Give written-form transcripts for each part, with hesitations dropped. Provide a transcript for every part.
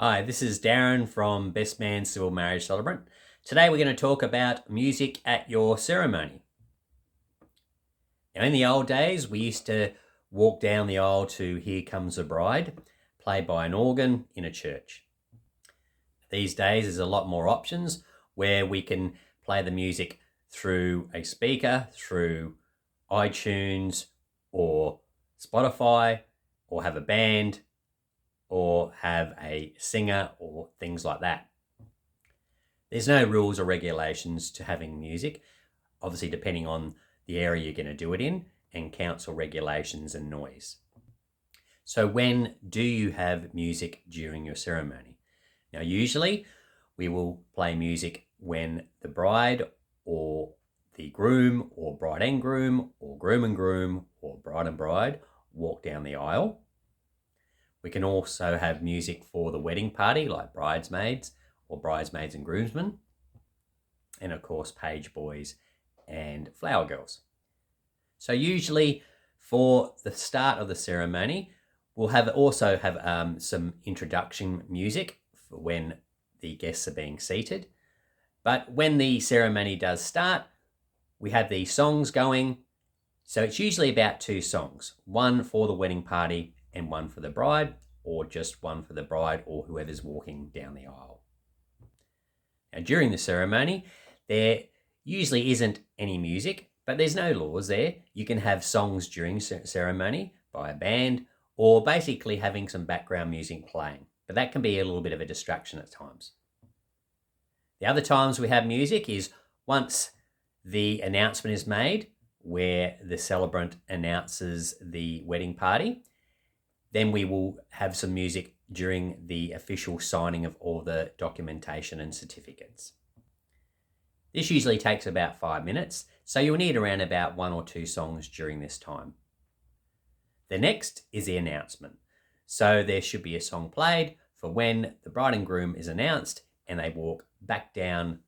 Hi, this is Darren from Best Man Civil Marriage Celebrant. Today we're going to talk about music at your ceremony. Now, in the old days, we used to walk down the aisle to Here Comes the Bride, played by an organ in a church. These days, there's a lot more options where we can play the music through a speaker, through iTunes or Spotify, or have a band, or have a singer or things like that. There's no rules or regulations to having music, obviously depending on the area you're going to do it in and council regulations and noise. So when do you have music during your ceremony? Now, usually we will play music when the bride or the groom or bride and groom or groom and groom or bride and bride walk down the aisle. We can also have music for the wedding party, like bridesmaids or bridesmaids and groomsmen. And of course, page boys and flower girls. So usually for the start of the ceremony, we'll also have some introduction music for when the guests are being seated. But when the ceremony does start, we have these songs going. So it's usually about 2 songs, one for the wedding party and one for the bride, or just one for the bride or whoever's walking down the aisle. Now, during the ceremony, there usually isn't any music, but there's no laws there. You can have songs during ceremony by a band or basically having some background music playing, but that can be a little bit of a distraction at times. The other times we have music is once the announcement is made, where the celebrant announces the wedding party. Then we will have some music during the official signing of all the documentation and certificates. This usually takes about 5 minutes, so you'll need around about 1 or 2 songs during this time. The next is the announcement. So there should be a song played for when the bride and groom is announced and they walk back down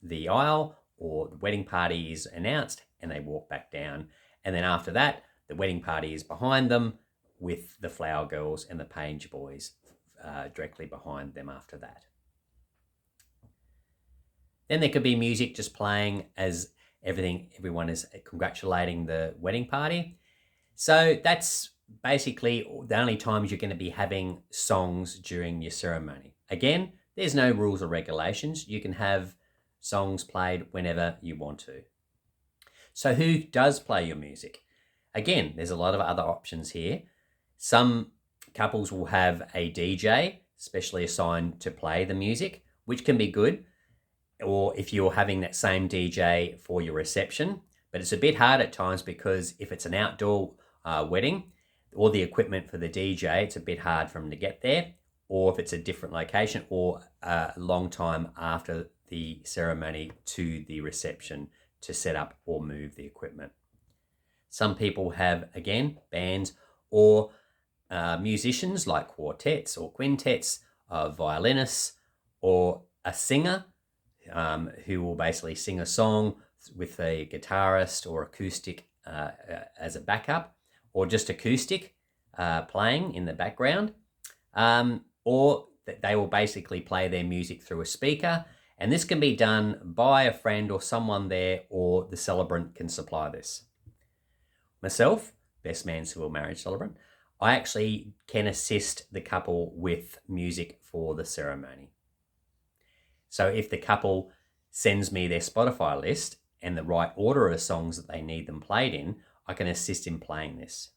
the aisle, or the wedding party is announced and they walk back down. And then after that, the wedding party is behind them with the flower girls and the page boys directly behind them after that. Then there could be music just playing as everyone is congratulating the wedding party. So that's basically the only times you're going to be having songs during your ceremony. Again, there's no rules or regulations. You can have songs played whenever you want to. So who does play your music? Again, there's a lot of other options here. Some couples will have a DJ specially assigned to play the music, which can be good. Or if you're having that same DJ for your reception, but it's a bit hard at times because if it's an outdoor wedding, all the equipment for the DJ, it's a bit hard for them to get there. Or if it's a different location or a long time after the ceremony to the reception to set up or move the equipment. Some people have, again, bands or musicians like quartets or quintets, violinists, or a singer who will basically sing a song with a guitarist or acoustic as a backup, or just acoustic playing in the background, or they will basically play their music through a speaker. And this can be done by a friend or someone there, or the celebrant can supply this. Myself, Best Man Civil Marriage Celebrant, I actually can assist the couple with music for the ceremony. So if the couple sends me their Spotify list and the right order of songs that they need them played in, I can assist in playing this.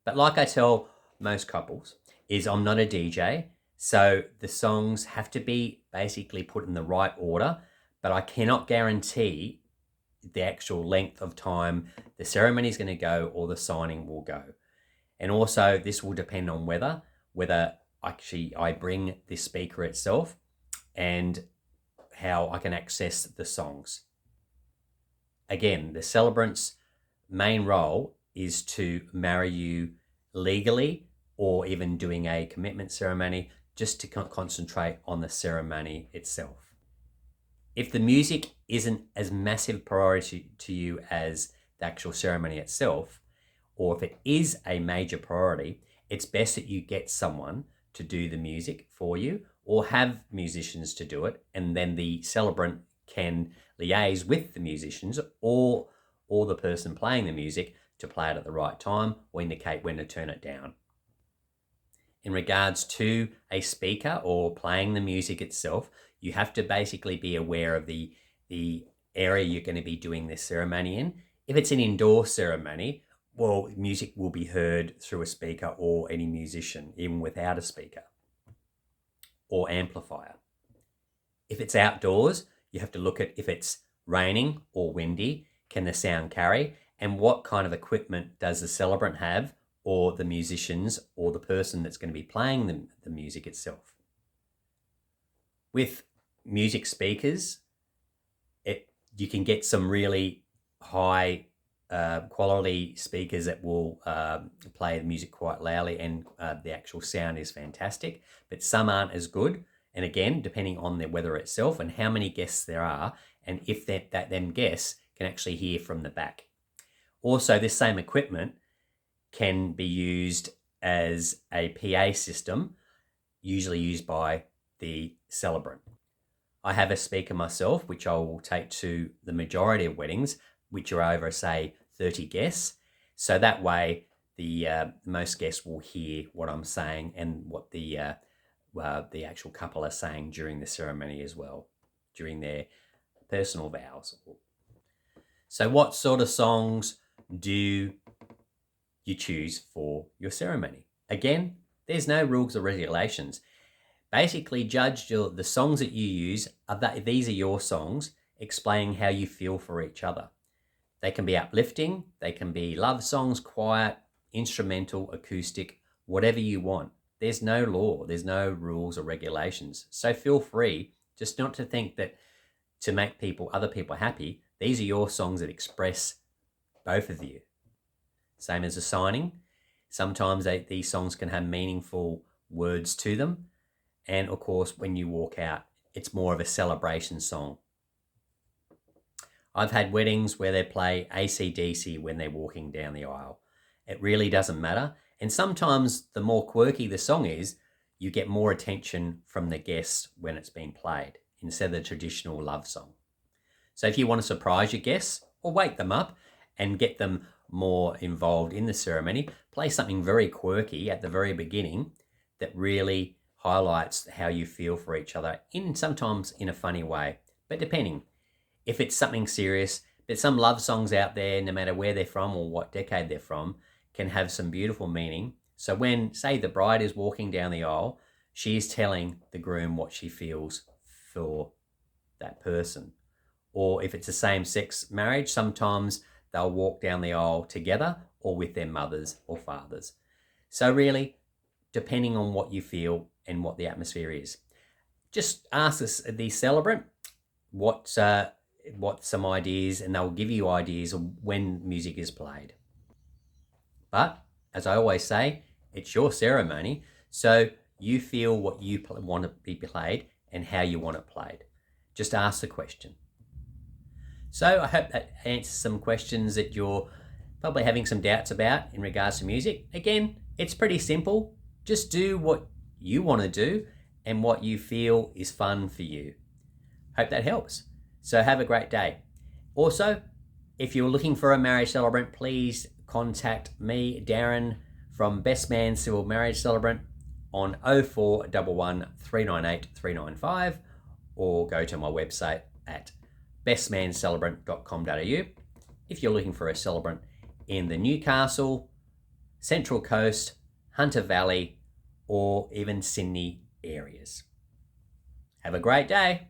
But like I tell most couples, is I'm not a DJ, so the songs have to be basically put in the right order, but I cannot guarantee the actual length of time the ceremony is going to go or the signing will go. And also this will depend on whether actually I bring the speaker itself and how I can access the songs. Again, the celebrant's main role is to marry you legally, or even doing a commitment ceremony, just to concentrate on the ceremony itself. If the music isn't as massive priority to you as the actual ceremony itself, or if it is a major priority, it's best that you get someone to do the music for you, or have musicians to do it, and then the celebrant can liaise with the musicians or the person playing the music to play it at the right time or indicate when to turn it down. In regards to a speaker or playing the music itself, you have to basically be aware of the area you're going to be doing this ceremony in. If it's an indoor ceremony, well, music will be heard through a speaker or any musician, even without a speaker or amplifier. If it's outdoors, you have to look at if it's raining or windy, can the sound carry, and what kind of equipment does the celebrant have, or the musicians, or the person that's going to be playing the music itself. With music speakers, you can get some really high quality speakers that will play the music quite loudly, and the actual sound is fantastic, but some aren't as good. And again, depending on the weather itself and how many guests there are, and if them guests can actually hear from the back. Also, this same equipment can be used as a PA system, usually used by the celebrant. I have a speaker myself, which I will take to the majority of weddings, which are over, say, 30 guests. So that way, the most guests will hear what I'm saying and what the actual couple are saying during the ceremony as well, during their personal vows. So what sort of songs do you choose for your ceremony? Again, there's no rules or regulations. Basically, judge the songs that you use. These are your songs, explaining how you feel for each other. They can be uplifting, they can be love songs, quiet, instrumental, acoustic, whatever you want. There's no law, there's no rules or regulations. So feel free just not to think that to make other people happy, these are your songs that express both of you. Same as a signing. Sometimes these songs can have meaningful words to them. And of course, when you walk out, it's more of a celebration song. I've had weddings where they play AC/DC when they're walking down the aisle. It really doesn't matter. And sometimes the more quirky the song is, you get more attention from the guests when it's being played instead of the traditional love song. So if you want to surprise your guests or wake them up and get them more involved in the ceremony, play something very quirky at the very beginning that really highlights how you feel for each other, sometimes in a funny way, but depending. If it's something serious, there's some love songs out there, no matter where they're from or what decade they're from, can have some beautiful meaning. So when, say, the bride is walking down the aisle, she is telling the groom what she feels for that person. Or if it's a same-sex marriage, sometimes they'll walk down the aisle together or with their mothers or fathers. So really, depending on what you feel and what the atmosphere is, just ask the celebrant what some ideas, and they'll give you ideas of when music is played. But as I always say, it's your ceremony, so you feel what you want to be played and how you want it played. Just ask the question. So I hope that answers some questions that you're probably having some doubts about in regards to music. Again, it's pretty simple. Just do what you want to do and what you feel is fun for you. Hope that helps. So have a great day. Also, if you're looking for a marriage celebrant, please contact me, Darren, from Best Man Civil Marriage Celebrant on 0411 398 395, or go to my website at bestmancelebrant.com.au if you're looking for a celebrant in the Newcastle, Central Coast, Hunter Valley, or even Sydney areas. Have a great day.